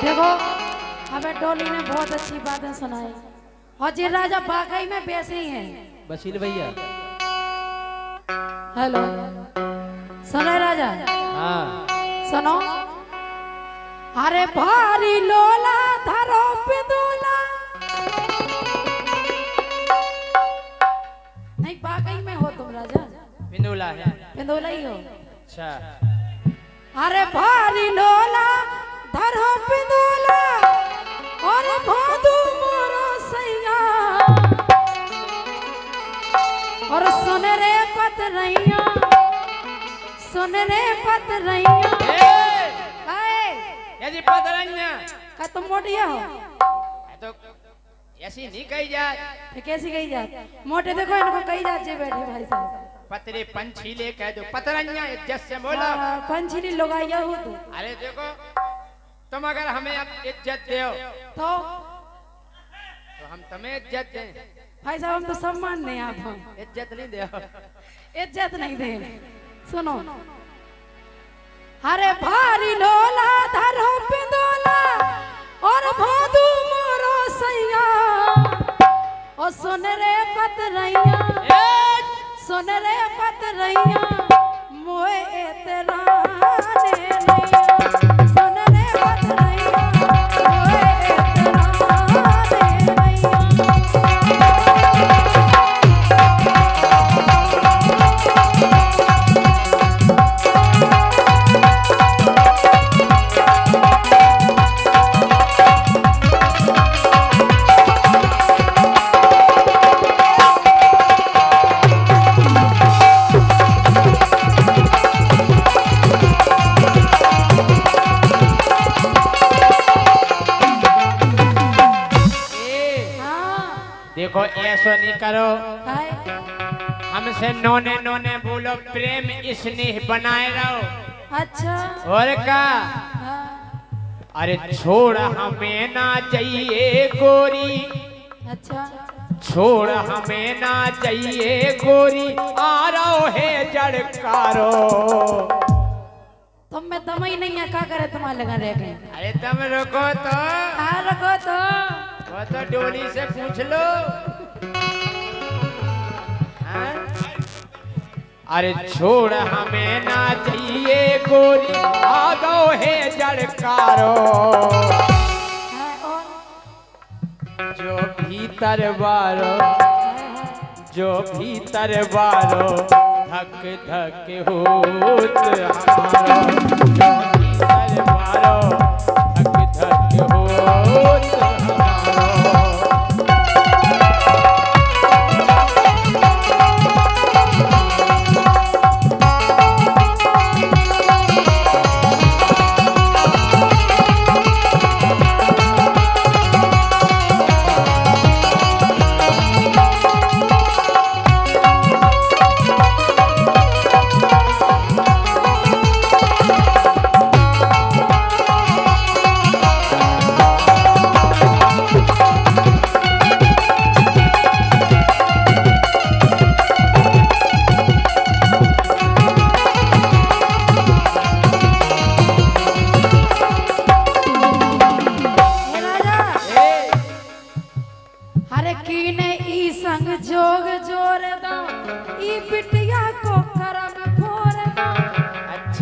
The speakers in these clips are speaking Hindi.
देखो हमें डोली ने बहुत अच्छी बातें सुनाई और जी राजा वाकई में वैसे ही हैं। बशीर भैया हेलो सुनो राजा। हाँ सुनो। अरे भारी लोला धरो पिदोला। नहीं वाकई में हो तुम राजा। पिंदोला है। पिंदोला ही हो। अच्छा। अरे भारी लोला धरो पिदोला और भादू मोरो सैया और सुन रे पतरैया सुन रे पतरैया। ये जी पतरैया का तुम मोटिया हो तो ऐसी नहीं कही जाए। तो कैसी कही जात? मोटे देखो इनको कही जात जे बैठे भाई साहब। पतरे पंछीले कह दो पतरैया इज्जत से बोलो। पंछी लोगाइया हो तो। अरे देखो तुम अगर हमें अब इज्जत दो तो हम तुम्हें इज्जत दें। भाई साहब हम तो सम्मान नहीं आप हम इज्जत नहीं दो। इज्जत नहीं दे। सुनो। अरे भारी लोला धरो पिंदोला और भादू मोरो सैया और सुन रे पतरैया सुन रे पतरैया मोए तेरा ने नैया सुन रे पतरैया मोए तेरा देखो ऐसा नहीं करो। हमसे नोने नोने बोलो प्रेम स्नेह बनाए रहो। अच्छा और का अरे छोड़ हमें ना चाहिए गोरी। अच्छा छोड़ हमें ना चाहिए गोरी आ रहो है जड़कारो। तुम में दम ही नहीं है क्या करे तुम्हारे लगा रह गए। अरे तुम रुको तो। हाँ रुको तो। वो तो डोली से पूछ लो। हाँ? अरे छोड़ हमें ना चाहिए गोरी आ गो है जड़कारो। जो भीतर बारो जो भीतर बारो धक धक होत हमारो। जो भीतर बारो धक धक होत हमारो।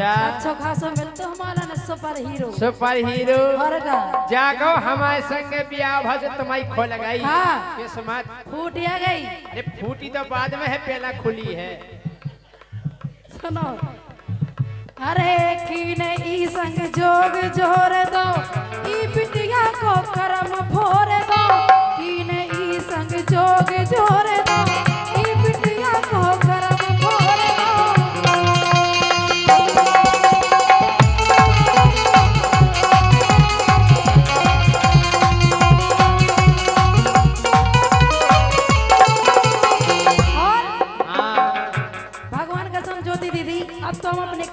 अच्छा खासा मिलता हमारा न सुपर हीरो। सुपर हीरो जागो हमारे संग ब्याह भज तुम्हारी खो लगाई। हाँ किस्मत फूटिया गई। अरे फूटी तो बाद में है पहला खुली है। सुनो। अरे कीने ई संग जोग जोर दो ई बिटिया को करम फोर दो। कीने ई संग जोग जोर दो ई बिटिया को करम फोर दो।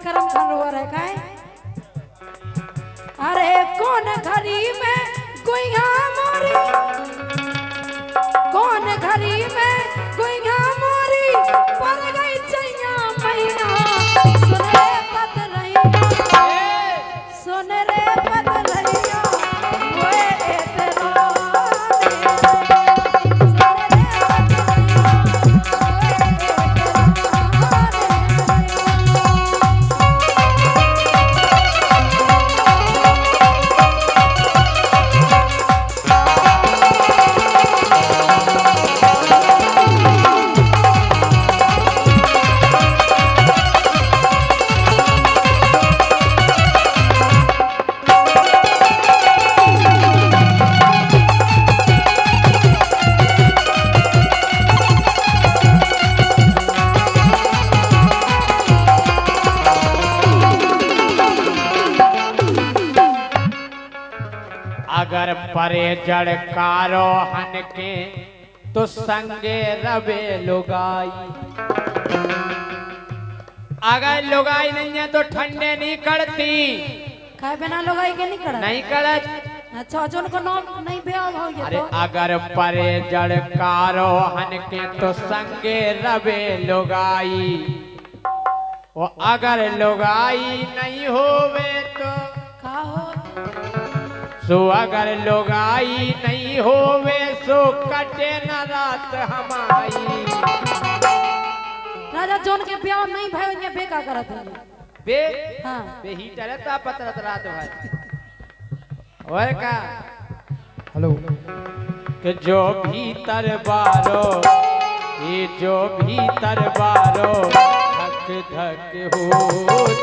कर्म खन रो रहे का है। अरे कौन घड़ी में गुइया मोरी कौन घड़ी में गुइया मोरी पर गई चैया मैया। सुन रे पतरैया सुन रे पतरैया अगर परे जड़ कारोहन के तो संगे रवे लुगाई। अगर लुगाई नहीं है तो ठंडे नहीं करती। खाए बिना लुगाई के नहीं करत? नहीं करत। अच्छा जोन को नाम नहीं ब्याह हो गया अरे तो अगर परे जड़ कारोहन के तो संगे रवे लुगाई। वो अगर लुगाई नहीं होवे तो का हो सो अगर लुगाई नहीं होवे सो कटे न रात हमारी। राजा जोन के ब्याह नहीं भाई उन्हें बेका करत है बे हां बे हीटर है ता पतरत रात भर और का हेलो कि जो भीतर बारो ये जो भीतर बारो धक धक होत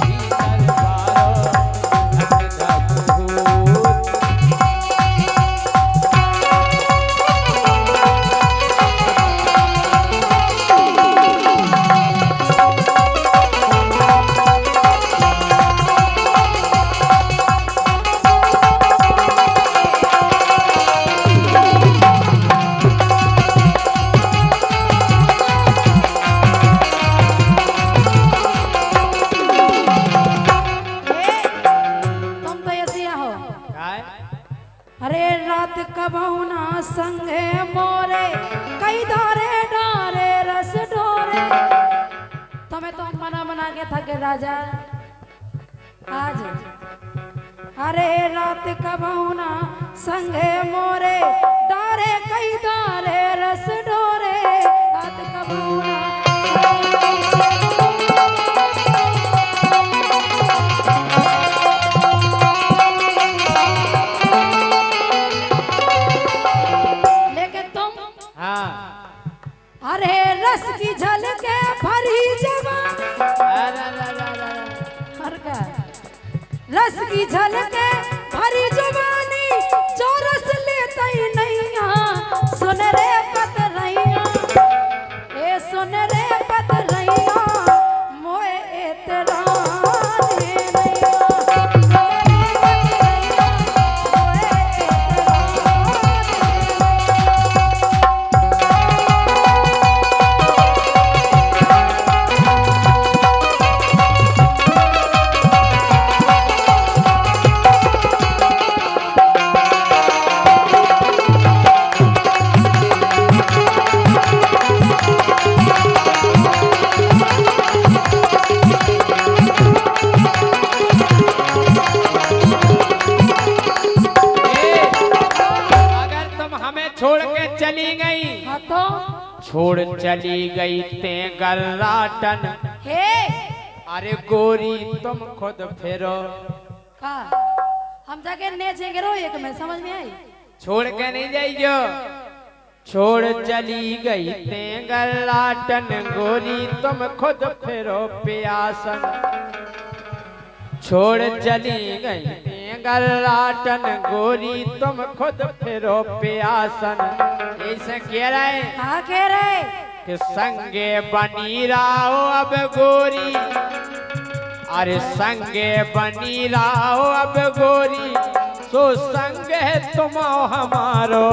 भीतर बारो धक धक होत। तुम तो ऐसे हो काय अरे रात कबहुना संगे मोरे कई धारे डारे रस डोरे। तुम्हें तो मना मना के थके राजा आज। अरे रात कबहुना संगे मोरे डारे कई धारे रस डोरे। रात कबहुना लेके तुम हाँ अरे रस की झलके भरी जवानी हर का रस की झलके भरी जवानी जो रस लेता ही नहीं सुन रे पतरैया ए सुन रे पतरैया मोए एतरा रे नैया। सुन रे पतरैया, मोए अगर तुम हमें छोड़ के चली गई हाँ तो छोड़ चली गई ते गर्राटन। हे अरे गोरी तुम खुद फिरो का हम जाके नेचेंगे रो एक में समझ में आई। छोड़ के नहीं जाइयो। छोड़ चली गई ते गर्राटन गोरी तुम खुद फिरो प्यासन। छोड़ चली गई ते गर्राटन गोरी तुम खुद फिरो प्यासन। ऐसे कह रहे हाँ कह रहे कि संगे बनी रहो अब गोरी। अरे संगे बनी रहो अब गोरी सो संगे तुम हमारो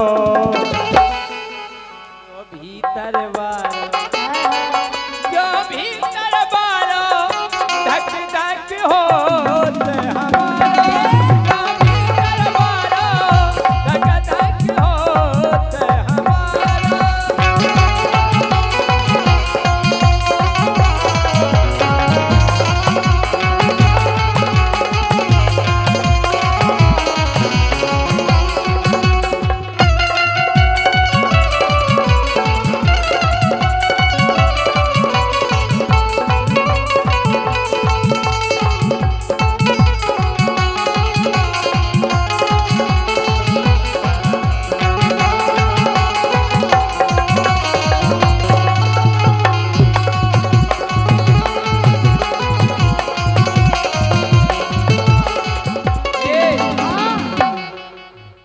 जो भीतर बारो जो भीतर बारो धक धक होत हमारो। जो भीतर बारो धक धक होत हमारो।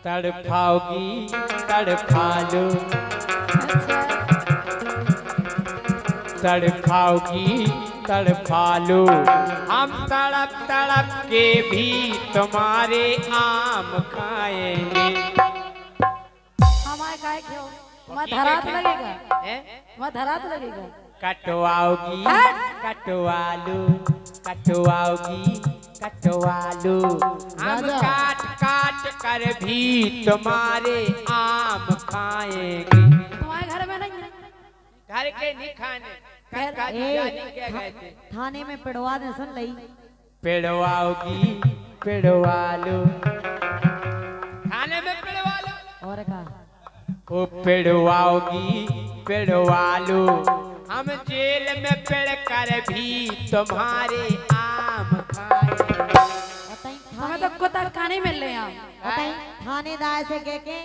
तड़पाओगी तड़पा लो तड़पाओगी तड़फालू हम तड़प तड़प के भी तुम्हारे आम खाएंगे। हमारे काय क्यों मैं धरात लगेगा, मैं धरात लगेगा। कटवाओगी हाँ? कटवालू कटवाओगी कटवालू हम राजा। काट काट कर भी तुम्हारे आम खाएंगे। तुम्हारे घर में नहीं है? घर के नहीं खाने फिर? काट जाने क्या कहते थाने में पिड़वा दे सुन लई। पिड़वाओगी पिड़वालू खाने में पिड़वालू और का ओ पिड़वाओगी पिड़वालू हम जेल में पिड़ कर भी तुम्हारे आम खाएंगे। ओतई हमें तो कुत्ता खाने मिल रहे हैं। ओतई थानेदार से कह के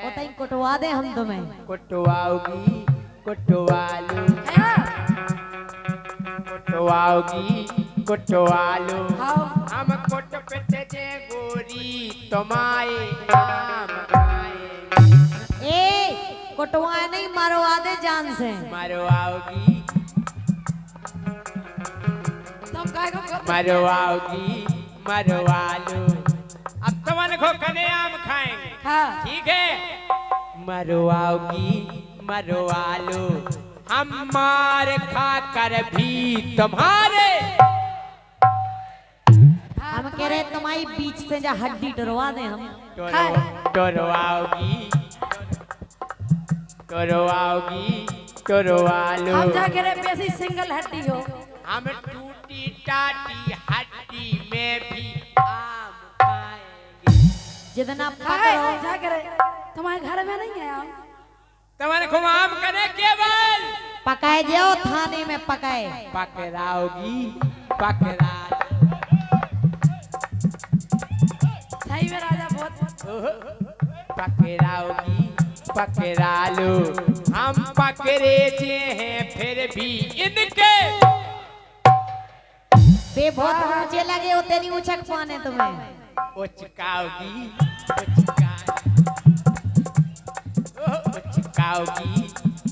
ओतई कुटवा दे हम तुम्हें। कुटवाओगी कुटवालू है? कुटवाओगी कुटवालू हाँ। हम कुट पिट जे गोरी तुम्हारे आम खाएंगे। ए कुटवा नहीं मरवा दे जान से। मरवाओगी तुम काय को मरवाओगी मरवालू अब तुमन को कने आम खाएंगे। हाँ। ठीक है मरवाओगी मरवालू हम मार खा कर भी तुम्हारे हम कह रहे तुम्हारी बीच से जा हड्डी टरवा दे हम। टोरवाओगी टोरवाओगी टोरवालू हम जाके रे बेसी सिंगल हड्डी हो। हम टूटी टाटी हड्डी में भी आम खाएंगे। जितना हाय पकड़ो जाके रे तुम्हारे घर में नहीं है आम? तुम्हारे को आम करे केवल पकाए जाओ थाने में पकाए। पकड़ाओगी पकड़ा सही में राजा बहुत पकड़ाओगी पकड़ालू हम पकड़े जे हैं फिर भी इनके बे बहुत ऊंचे लगे होते नहीं उछक पाने तुम्हें। उचकाओगी उचकाओगी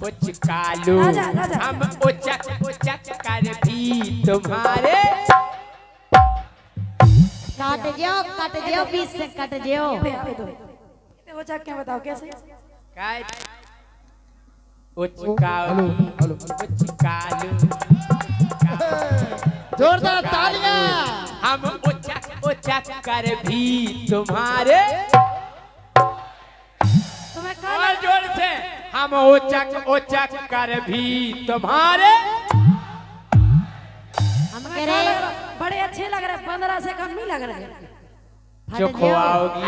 उचकालू राजा, राजा। हम उचक उचक कर भी तुम्हारे कट जाओ बीच से कट जाओ। वो चक के बताओ कैसे? उचकाओगी हेलो। उचकालू जोरदार तालियां। हम उचक उचक कर भी तुम्हारे तुम्हें कहा और जोर से हम उचक उचक कर भी तुम्हारे हम कह रहे बड़े अच्छे लग रहे, 15 से कम नहीं लग रहे। हट जो जाओ। खुआओगी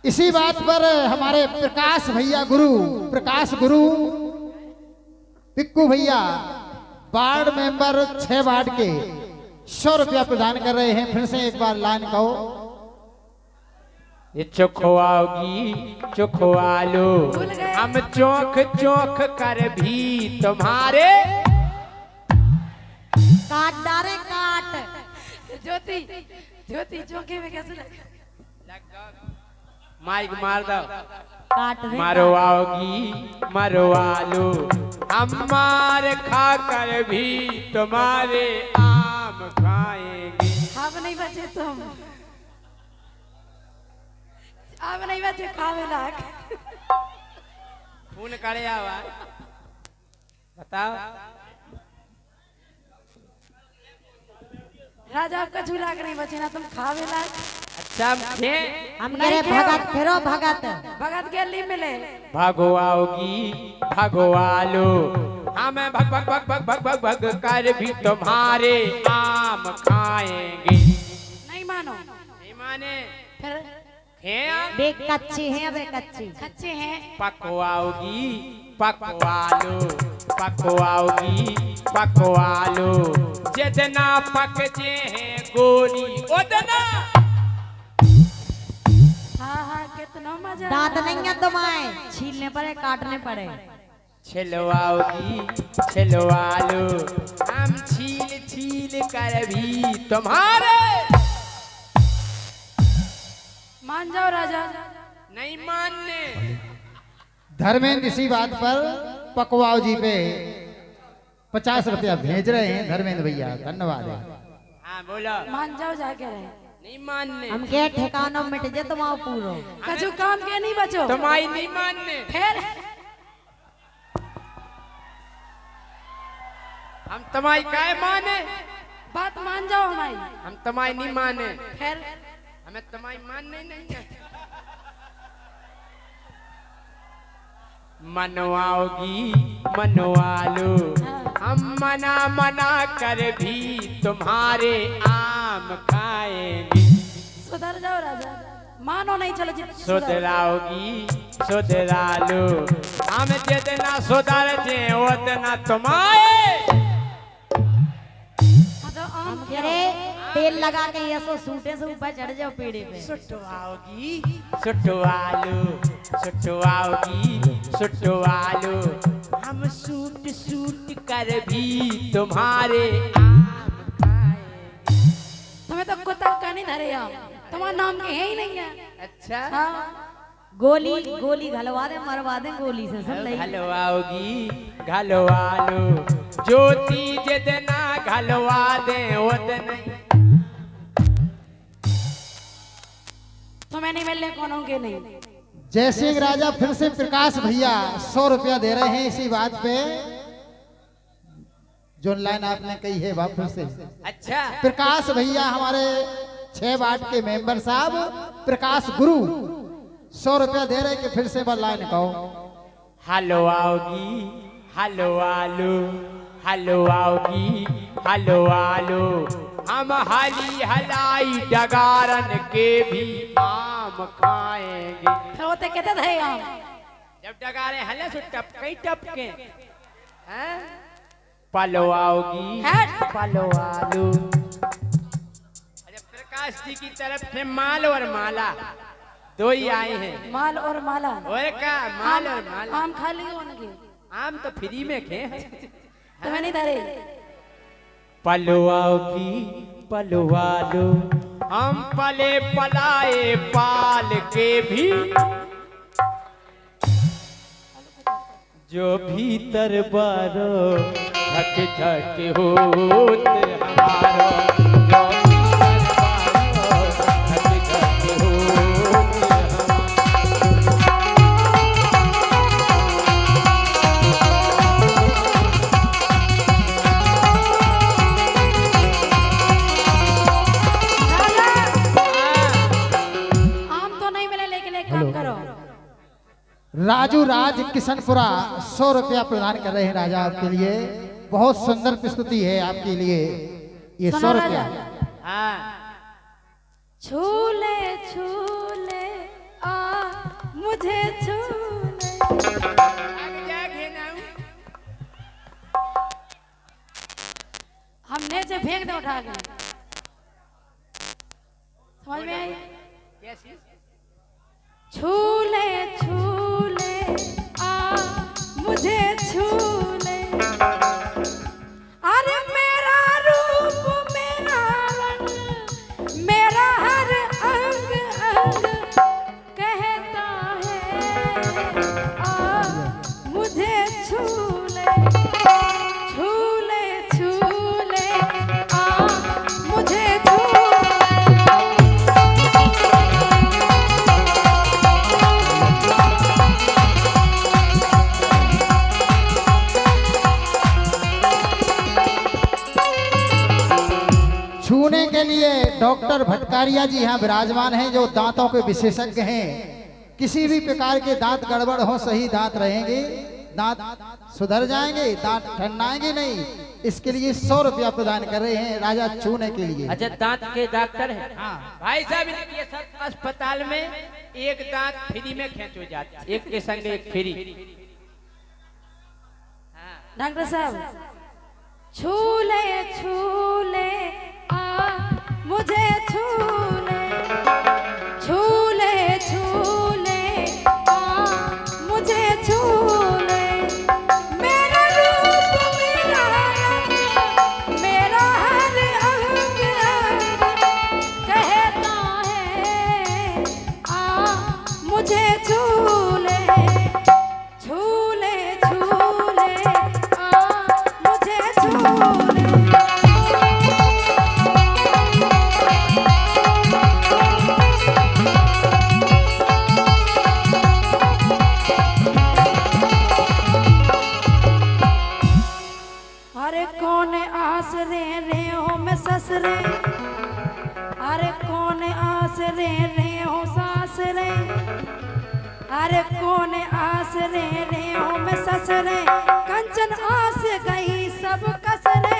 इसी बात पर हमारे प्रकाश भैया गुरु प्रकाश गुरु पिक्कू भैया वार्ड मेंबर 6 वार्ड के 100 रुपया प्रदान कर रहे हैं। फिर से एक बार लाइन कहो। ये चुखवाओगी चुखवालो भूल गए। हम चौंक चौंक कर भी तुम्हारे काट डारे काट। ज्योति ज्योति चौके में कैसे लगे? माइक मार दो काट दे मरवाओगी मरवालो हम मार खा कर भी तुम्हारे आम खाएंगे। अब नहीं बचे तुम, अब नहीं बचे खावे लायक। खून करे आवा बताओ राजा कछु लायक नहीं बचे ना तुम खावे लायक। अच्छा थे हम कह रहे भगत फेरो भगत। भगत गैली मिले भगवाओगी भगवालो हमें भग भग भग भग भग भग भग कर भी तुम्हारे आम खाएंगे। नहीं मानो नहीं माने फिर हैं बे कच्ची है बे कच्ची। कच्चे हैं। पकवाओगी पकवालो पकवाओगी पकवालो जितना पकजे हैं गोरी उतना। हाँ हाँ कितना मजा। दांत नहीं है तुम्हारे, छीलने पड़े काटने पड़े। छिलवाओगी छिलवालो हम छील छील कर भी तुम्हारे। मान जाओ राजा। नहीं मानने धर्मेंद्र इसी बात पर पकवाओ जी पे 50 रुपया भेज रहे हैं धर्मेंद्र भैया, धन्यवाद है। हाँ बोलो। मान जाओ जाके रहे नहीं मानने। हम के ठिकानों मिट जे तुम आओ पूरो। कछु काम के नहीं बचो तुम्हारी नहीं मानने। फिर हम तुम्हारी काय माने? बात मान जाओ हमारी। हम तुम्हारी नहीं माने। फिर हमें तुम्हारी मानने ही नहीं है। मनवाओगी मनवा लो, हम मना मना कर भी तुम्हारे आम खाएंगे। सुधर जाओ राजा, मानो नहीं चलो जी। सुधराओगी सुधरा लो, हम जितना सुधर जे उतना तुम्हारे। आम अरे तेल लगा के ये सो सूटे से ऊपर चढ़ जाओ पेड़े पे। सुटवाओगी सुटवालो, सुटवाओगी सुटवालो, हम सूट सूट कर भी तुम्हारे आम खाएंगे। तुम्हें तो कुत्ता का नहीं धरे आम, तुम्हारा नाम के है ही नहीं है। अच्छा हाँ गोली गोली घलवा दे, मरवा दे गोली से, सुन नहीं। घलवाओगी घलवा लो, ज्योति जितना घलवा दे उतना। तुम्हें नहीं मिलने कौन के नहीं। जय सिंह राजा फिर से प्रकाश भैया 100 रुपया दे रहे हैं इसी बात पे जो लाइन आपने कही है बाप फिर से। अच्छा प्रकाश भैया हमारे 6 वार्ड के मेंबर साहब प्रकाश गुरु 100 रुपया दे रहे कि फिर से बार लाइन कहो। हलवाओगी हलवालो, हलवाओगी हलवालो, हम हली हलाई डगारन के भी आम खाएंगे। फिर होते कहते थे आम जब डगारे हले सो टपके टपके हैं। पलवाओगी पलवालो। अरे प्रकाश जी की तरफ से माल और माला दो ही आए हैं। माल और माला और का माल और माला। आम खा लिए उनके, आम तो फ्री में खे। तुम्हें नहीं धरे। पलवाओगी पलवालो, हम पले पलाए पाल के भी, जो भीतर बारो धक धक होत हमारो, जो भीतर बारो धक धक होत आम तो नहीं मिले लेकिन एक काम करो। राजू राज किशनपुरा 100 रुपया प्रदान कर रहे हैं राजा आपके लिए। बहुत सुंदर प्रस्तुति है आपके लिए ये 100 सुनो रुपया। राजा। हाँ छूले छूले आ मुझे छूले। हमने से फेंक दे उठा के, समझ में आई। छूले छूले आ मुझे छूले, अरे मेरा रूप मेरा रंग मेरा हर अंग अंग कहता है आ मुझे छूले। छूले छूले आ मुझे छूले। छूने के लिए डॉक्टर भटकारिया जी यहाँ विराजमान हैं जो दांतों के विशेषज्ञ हैं। किसी भी प्रकार के दांत गड़बड़ हो सही दांत रहेंगे, दांत सुधर जाएंगे, दांत ठंडाएंगे नहीं। इसके लिए 100 रुपया प्रदान कर रहे हैं राजा छूने के लिए। अच्छा दांत के डॉक्टर है। हाँ। भाई साहब ये सब अस्पताल में एक दांत फ्री में खेच हो जाता है, एक के संग एक फ्री। डॉक्टर साहब छूले छूले आ मुझे छूले। छूले छूले आ मुझे छूले। मेरा रूप मेरा रंग मेरा हर अंग अंग कहता है आ मुझे छूले। छूले छूले आ मुझे कौन आस रे रे हो सास रे, अरे कौन आस रे रे हो मैं सस रे, कंचन आस गई सब कस रे।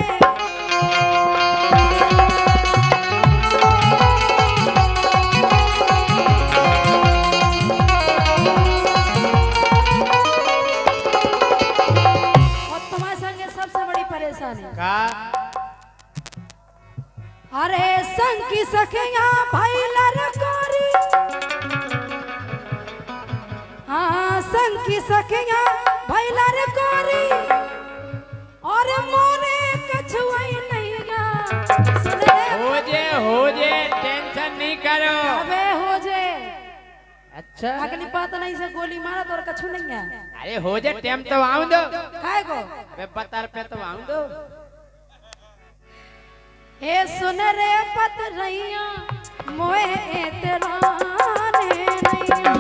और तुम्हारे संगे सबसे बड़ी परेशानी का अरे संग की सखिया भाई लरकोरी, हाँ संग की सखिया भाई लरकोरी, और मोने कछुआई नहीं गा। सुन रे हो जे टेंशन नहीं करो। अबे हो जे अच्छा अगली बात नहीं से गोली मारा तो और कछु नहीं है। अरे हो जे टाइम तो आऊं दो। काय को अबे 12 रुपए तो आऊं दो। हे सुन रे पतरैया मोए एतराने नैया,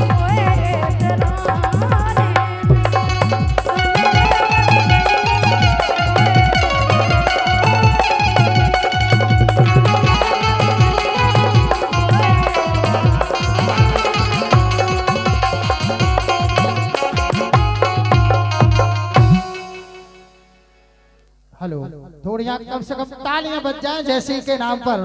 मोए एतराने हेलो, थोड़ी यहाँ कम से कम तालियां बज जाएं जैसी के नाम पर।